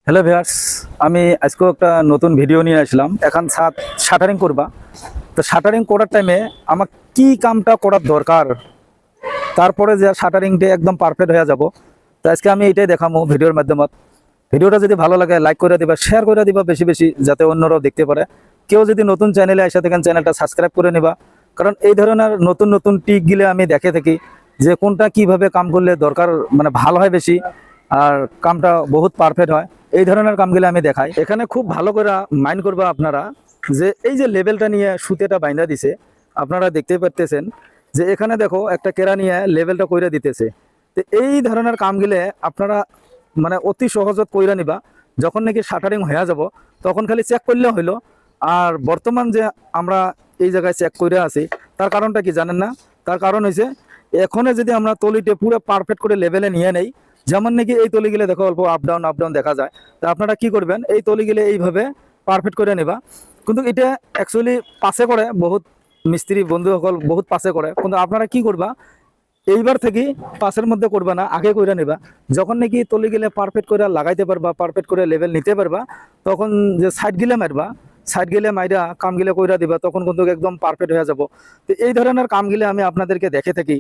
Hello viewers, আমি আজকে একটা নতুন ভিডিও নিয়ে আসলাম। এখন ছাদ শাটারিং করবা, তো শাটারিং করার টাইমে আমার কি কামটা করার দরকার, তারপরে যে শাটারিংটা একদম পারফেক্ট হয়ে যাব। তো আজকে আমি এটাই দেখাবো ভিডিওর মাধ্যমে। ভিডিওটা যদি ভালো লাগে লাইক করে দিবা, শেয়ার করে দিবা বেশি বেশি, যাতে অন্যরাও দেখতে পারে। কেউ যদি নতুন চ্যানেলে এসে থাকেন চ্যানেলটা সাবস্ক্রাইব করে নিবা, কারণ এই ধরনের নতুন নতুন টিকগুলো আমি দেখে থাকি যে কোনটা কিভাবে কাম করলে দরকার মানে ভালো হয় বেশি, আর কামটা বহুত পারফেক্ট হয়। এই ধরনের কামগুলো আমি দেখাই। এখানে খুব ভালো করে মাইন্ড করবা আপনারা, যে এই যে লেভেলটা নিয়ে সুতেটা বাইন্দা দিছে, আপনারা দেখতে পারতেছেন যে এখানে দেখো একটা কেরা নিয়ে লেভেলটা কইরা দিতেছে। তো এই ধরনের কামগুলো আপনারা মানে অতি সহজত কইরা নিবা। যখন নাকি শাটারিং হয়ে যাব তখন খালি চেক করলে হইলো। আর বর্তমান যে আমরা এই জায়গায় চেক করে আছি, তার কারণটা কি জানেন না? তার কারণ হয়েছে এখনে যদি আমরা তলিতে পুরো পারফেক্ট করে লেভেলে নিয়ে নেই, যেমন নাকি এই তলি গেলে দেখো অল্প আপ ডাউন দেখা যায়। তা আপনারা কি করবেন, এই তলি গেলে এইভাবে পারফেক্ট করে নেবা। কিন্তু এটা অ্যাকচুয়ালি পাশে করে বহুত মিস্ত্রি বন্ধু সকল বহুত পাশে করে, কিন্তু আপনারা কি করবা, এইবার থেকে পাশের মধ্যে করবা না, আগে কইরা নিবা। যখন নাকি তলি গেলে পারফেক্ট করে লাগাইতে পারবা, পারফেক্ট করে লেভেল নিতে পারবা, তখন যে সাইড গিলে মারবা, সাইড গিলে মাইরা কাম গিলে কইরা দিবা, তখন কিন্তু একদম পারফেক্ট হয়ে যাব। তো এই ধরনের কাম গিলে আমি আপনাদেরকে দেখে থাকি,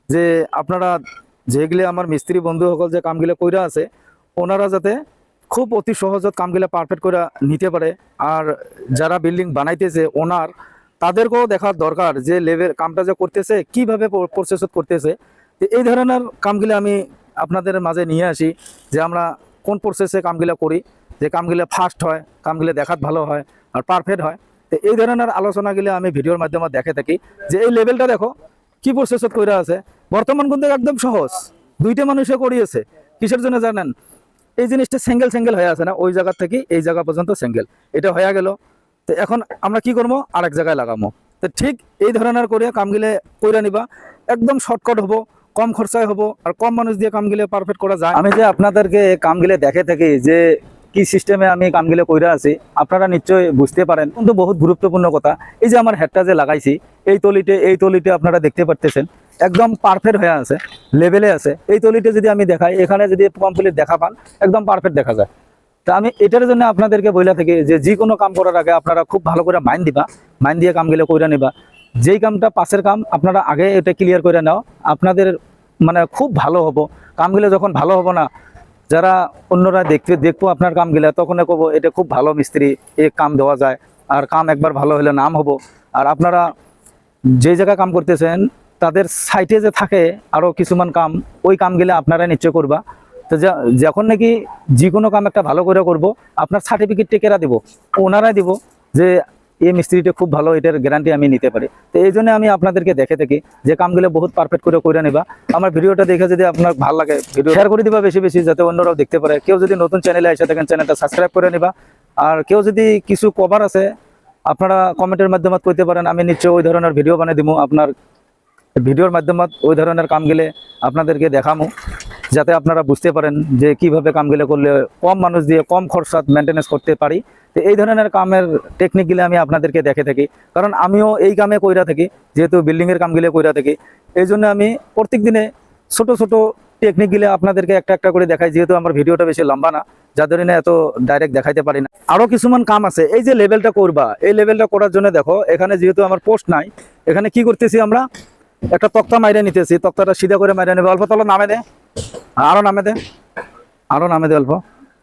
যে আপনারা যেগুলো আমার মিস্ত্রি বন্ধু সকল যে কামগুলো কইরা আছে, ওনারা যাতে খুব অতি সহজত কামগুলো পারফেক্ট করে নিতে পারে। আর যারা বিল্ডিং বানাইতেছে ওনার, তাদেরকেও দেখার দরকার যে লেভেল কামটা যে করতেছে কিভাবে প্রসেসত করতেছে। তো এই ধরনের কামগুলো আমি আপনাদের মাঝে নিয়ে আসি, যে আমরা কোন প্রসেসে কামগুলো করি, যে কামগুলো ফাস্ট হয়, কামগুলো দেখাত ভালো হয় আর পারফেক্ট হয়। তো এই ধরনের আলোচনাগুলো আমি ভিডিওর মাধ্যমে দেখে থাকি, যে এই লেভেলটা দেখো কি প্রসেসত কইরা আছে। বর্তমান কিন্তু একদম সহজ, দুইটা মানুষে করিয়েছে। কিসের জন্য জানেন? এই জিনিসটা সিঙ্গেল সিঙ্গেল হয়ে আছে না, ওই জায়গা থেকে এই জায়গা পর্যন্ত সিঙ্গেল, এটা হয়ে গেল। তো এখন আমরা কি করবো, আরেক জায়গায় লাগাবো। তো ঠিক এই ধরনের করে কামগুলো কইরা নিবা, একদম শর্টকাট হবো, কম খরচায় হবো, আর কম মানুষ দিয়ে কামগুলো পারফেক্ট করা যায়। আমি যে আপনাদেরকে কামগুলো দেখে থাকি যে কি সিস্টেমে আমি কামগুলো কইরা আছি, আপনারা নিশ্চয়ই বুঝতে পারেন। কিন্তু বহুত গুরুত্বপূর্ণ কথা, এই যে আমার হেডটা যে লাগাইছি এই তলিতে আপনারা দেখতে পারতেছেন একদম পারফেক্ট হয়ে আছে, লেভেলে আছে। এই তলিতে যদি আমি দেখাই, এখানে যদি কমপ্লিট দেখা পান, একদম পারফেক্ট দেখা যায়। তা আমি এটার জন্য আপনাদেরকে বইলা থাকি যে কোনো কাম করার আগে আপনারা খুব ভালো করে মাইন্ড দিবা, মাইন্ড দিয়ে কামগুলো কইরা নিবা। যেই কামটা পাশের কাম আপনারা আগে এটা ক্লিয়ার করে নাও, আপনাদের মানে খুব ভালো হবো। কামগুলো যখন ভালো হবো না, যারা অন্যরা দেখবো আপনার কামগুলা, তখন কব এটা খুব ভালো মিস্ত্রি, এ কাম দেওয়া যায়। আর কাম একবার ভালো হলে নাম হবো। আর আপনারা যে জায়গায় কাম করতেছেন তাদের সাইটে যে থাকে আরও কিছুমান কাম, ওই কামগুলো আপনারা নিশ্চয় করবা। তো যখন নাকি যে কোনো কাম একটা ভালো করে করব, আপনার সার্টিফিকেটটা কেরা দিব, ওনারাই দিব যে এই মিস্ত্রিটা খুব ভালো, এটার গ্যারান্টি আমি নিতে পারি। তো এই জন্য আমি আপনাদেরকে দেখে থাকি যে কামগুলো বহুত পারফেক্ট করে নিবা। আমার ভিডিওটা দেখে যদি আপনার ভালো লাগে, ভিডিও শেয়ার করে দিবা বেশি বেশি, যাতে অন্যরাও দেখতে পারে। কেউ যদি নতুন চ্যানেলে এসে থাকেন চ্যানেলটা সাবস্ক্রাইব করে নিবা। আর কেউ যদি কিছু কভার আছে আপনারা কমেন্টের মাধ্যমে কইতে পারেন, আমি নিশ্চয়ই ওই ধরনের ভিডিও বানিয়ে দিব। আপনার ভিডিওর মাধ্যমে ওই ধরনের কামগুলো আপনাদেরকে দেখামো, যাতে আপনারা বুঝতে পারেন যে কিভাবে কামগুলো করলে কম মানুষ দিয়ে কম খরচাত মেনটেনেন্স করতে পারি। তো এই ধরনের কামের টেকনিকগুলো আমি আপনাদেরকে দেখে থাকি, কারণ আমিও এই কামে কইরা থাকি, যেহেতু বিল্ডিংয়ের কামগুলো কইরা থাকি। এই জন্য আমি প্রত্যেক দিনে ছোট ছোট টেকনিকগুলো আপনাদেরকে একটা একটা করে দেখাই, যেহেতু আমার ভিডিওটা বেশি লম্বা না, যাদের না এত ডাইরেক্ট দেখাইতে পারি না। আরও কিছুমান কাম আছে। এই যে লেভেলটা করবা, এই লেভেলটা করার জন্য দেখো এখানে যেহেতু আমার পোস্ট নাই, এখানে কি করতেছি আমরা, একটা তক্তা মাইরে নিতেছি। তক্তাটা সিধা করে মাইরে নেবে, অল্প তলা নামে দে, আরো নামে দে, আরো নামে দে অল্প।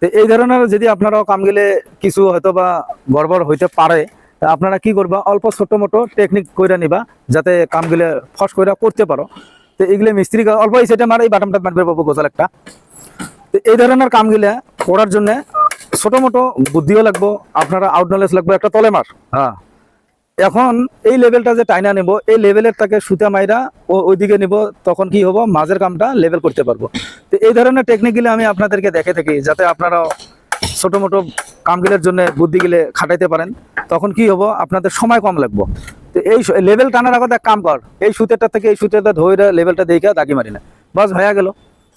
তো এই ধরনের যদি আপনারাও কাম গেলে কিছু হয়তো বা গড়বড় হইতে পারে, তা আপনারা কি করবা, অল্প ছোট মোটো টেকনিক কইরা নিবা, যাতে কামগুলো ফস কইরা করতে পারো। তো এগুলো মিস্ত্রি অল্প এই সেটা মারে, এই বাটামটা মারবে বাবু গোজাল একটা। তো এই ধরনের কামগুলো করার জন্য ছোট মোটো বুদ্ধিও লাগবো, আপনারা আউট নলেজ লাগবে, একটা তলে মার। হ্যাঁ, এখন এই লেভেলটা যে টাইনা নেব, এই লেভেলের তাকে সুতা মাইরা ওইদিকে নিব, তখন কি হবো, মাঝের কামটা লেভেল করতে পারবো। তো এই ধরনের টেকনিকগুলো আমি আপনাদেরকে দেখে থাকি, যাতে আপনারাও ছোট মোটো কামগুলোর জন্য বুদ্ধিগুলো খাটাইতে পারেন। তখন কি হবো, আপনাদের সময় কম লাগবো। তো এই লেভেল টানার আগতে এক কাম কর, এই সুতেরটা থেকে এই সুতেরটা ধরে লেভেলটা দেখে দাগি মারি না, বাস হয়ে গেল।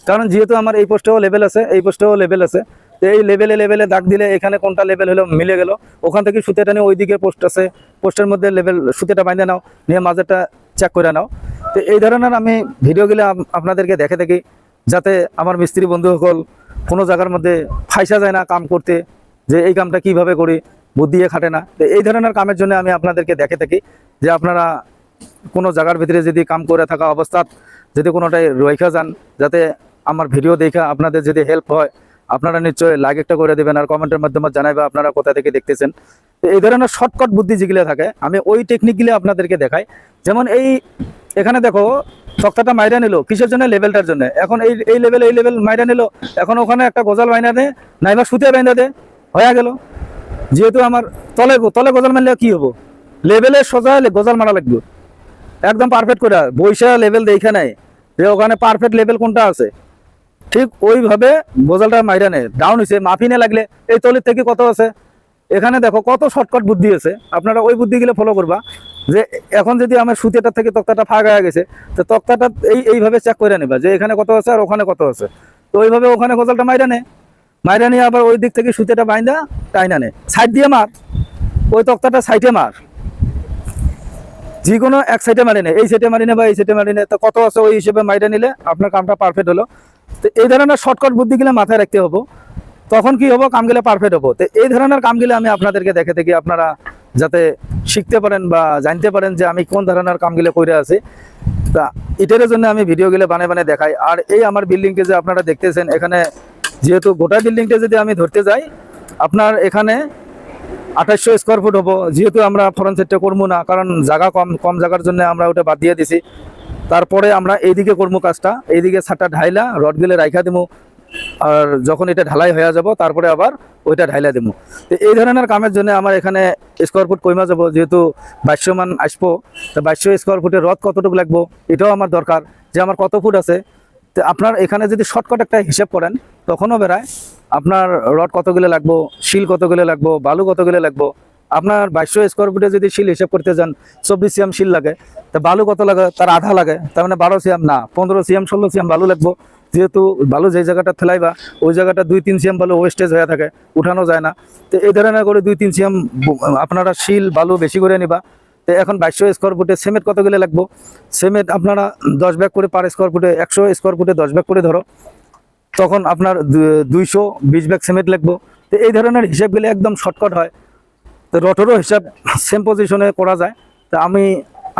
কারণ যেহেতু আমার এই পোস্টেও লেভেল আছে, এই পোস্টেও লেভেল আছে। তো এই লেভেলে দাগ দিলে এখানে কোনটা লেভেল হলো মিলে গেল, ওখান থেকে সুতেটা নিয়ে ওইদিকে পোস্ট আছে, পোস্টের মধ্যে লেভেল সুতেটা বাইন্ধে নাও, নিয়ে মাঝেরটা চেক করে নাও। তো এই ধরনের আমি ভিডিওগুলো আপনাদেরকে দেখে থাকি, যাতে আমার মিস্ত্রি বন্ধু সকল কোনো জায়গার মধ্যে ফাইসা যায় না কাম করতে, যে এই কামটা কিভাবে করি, বুদ্ধি দিয়ে খাটে না। তো এই ধরনের কামের জন্য আমি আপনাদেরকে দেখে থাকি যে আপনারা কোনো জায়গার ভিতরে যদি কাম করে থাকা অবস্থাত যদি কোনোটাই রইখা যান, যাতে আমার ভিডিও দেখা আপনাদের যদি হেল্প হয়, আপনারা নিশ্চয়ই লাইক একটা করে দেবেন আর কমেন্টের মাধ্যমে জানাইবা আপনারা কোথা থেকে দেখতেছেন। তো এই ধরনের শর্টকাট বুদ্ধি যেগুলো থাকে আমি ওই টেকনিকগুলো আপনাদেরকে দেখাই। যেমন এখানে দেখো তক্তাটা মাইরা নিল কিসের জন্য, লেভেলটার জন্য। এখন এই লেভেল মাইরা নিল, এখন ওখানে একটা গজাল বাইনা দে নাইবা সুতে বাইনা দে, হয়ে গেল। যেহেতু আমার তলে গজাল মারলে কি হবো, লেভেলে সোজা গজাল মারা লাগবে একদম পারফেক্ট করে, বৈশা লেভেল দেখে নেয় যে ওখানে পারফেক্ট লেভেল কোনটা আছে, ঠিক ওইভাবে গজালটা মাইরা নেয়। ডাউন হয়েছে মাফিনে লাগলে এই তলের থেকে কত আছে, এখানে দেখো কত শর্টকাট বুদ্ধি আছে, আপনারা ওই বুদ্ধিগুলো ফলো করবা। যে এখন যদি আমার সুতেটার থেকে তক্তাটা ফাঁকা হয়ে গেছে, তো তক্তাটা এইভাবে চেক করে নেবা যে এখানে কত আছে আর ওখানে কত আছে। তো ওইভাবে ওখানে গজালটা মাইরা নিয়ে আবার ওই দিক থেকে সুতেটা বাইন্দা টাইনা নে, সাইড দিয়ে মার, ওই তক্তাটা সাইডে মার, যে কোনো এক সাইডে মারি নে, এই সাইডে মারি নে বা এই সাইডে মারি নে, তো কত আছে ওই হিসেবে মাইরা নিলে আপনার কামটা পারফেক্ট হলো। তো এই ধরনের শর্টকাট বুদ্ধিগুলো মাথায় রাখতে হবো, তখন কি হবো, কামগুলো পারফেক্ট হবো। তো এই ধরনের কামগুলো আমি আপনাদেরকে দেখে থাকি, আপনারা যাতে শিখতে পারেন বা জানতে পারেন যে আমি কোন ধরনের কামগুলো করে আছি। তা এটার জন্য আমি ভিডিওগুলো বানিয়ে দেখাই। আর এই আমার বিল্ডিংকে যে আপনারা দেখতেছেন, এখানে যেহেতু গোটা বিল্ডিংটা যদি আমি ধরতে যাই, আপনার এখানে 2800 স্কোয়ার ফুট হবো। যেহেতু আমরা ফরেন সেটটা করবো না, কারণ জায়গা কম জায়গার জন্য আমরা ওটা বাদ দিয়ে দিছি। তারপরে আমরা এইদিকে করবো কাজটা, এইদিকে ছাদটা ঢাইলা রডগুলো রাইখা দেবো, আর যখন এটা ঢালাই হয়ে যাব তারপরে আবার ওইটা ঢাইলা দেবো। তো এই ধরনের কামের জন্য আমার এখানে স্কোয়ার ফুট কইমা যাবো, যেহেতু 2200 মান আসবো। তো 2200 স্কোয়ার ফুটের রড কতটুকু লাগবো এটাও আমার দরকার, যে আমার কত ফুট আছে। তো আপনার এখানে যদি শর্টকাট একটা হিসাব করেন তখনও বেড়ায় আপনার রড কতগুলো লাগবো, শিল কতগুলো লাগবো, বালু কতগুলো লাগবো। আপনার 2200 স্কোয়ার ফুটে যদি শিল হিসাব করতে যান 24 সিএম শিল লাগে, তো বালু কত লাগে, তার আধা লাগে, তার মানে 12 সিএম না 15 সিএম 16 সিএম বালু লাগবো। যেহেতু বালু যে জায়গাটা ফেলাইবা ওই জায়গাটা 2-3 সিএম বালু ওয়েস্টেজ হয়ে থাকে, উঠানো যায় না। তো এই ধরনের করে 2-3 সিএম আপনারা শিল বালু বেশি করে নিবা। তো এখন 2200 স্কোয়ার ফুটে সিমেন্ট কতগুলো লাগবো, সিমেন্ট আপনারা 10 ব্যাগ করে পার স্কোয়ার ফুটে, 100 স্কোয়ার ফুটে 10 ব্যাগ করে ধরো, তখন আপনার 220 ব্যাগ সিমেন্ট লাগবো। তো এই ধরনের হিসাবগুলো একদম শর্টকাট হয়। তো রটেরও হিসাব সেম পজিশনে করা যায়। তো আমি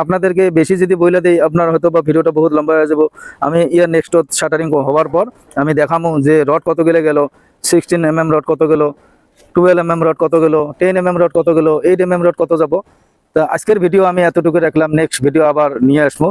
আপনাদেরকে বেশি যদি বইলে দিই আপনার হয়তো বা ভিডিওটা বহুত লম্বা হয়ে যাব। আমি নেক্সট শাটারিং হওয়ার পর আমি দেখাবো যে রড কত গেলে গেল, 16 mm রড কত গেল, 12 mm রড কত গেল, 10 mm রড কত গেল, 8 mm রড কত যাব। তো আজকের ভিডিও আমি এতটুকু রাখলাম, নেক্সট ভিডিও আবার নিয়ে আসবো।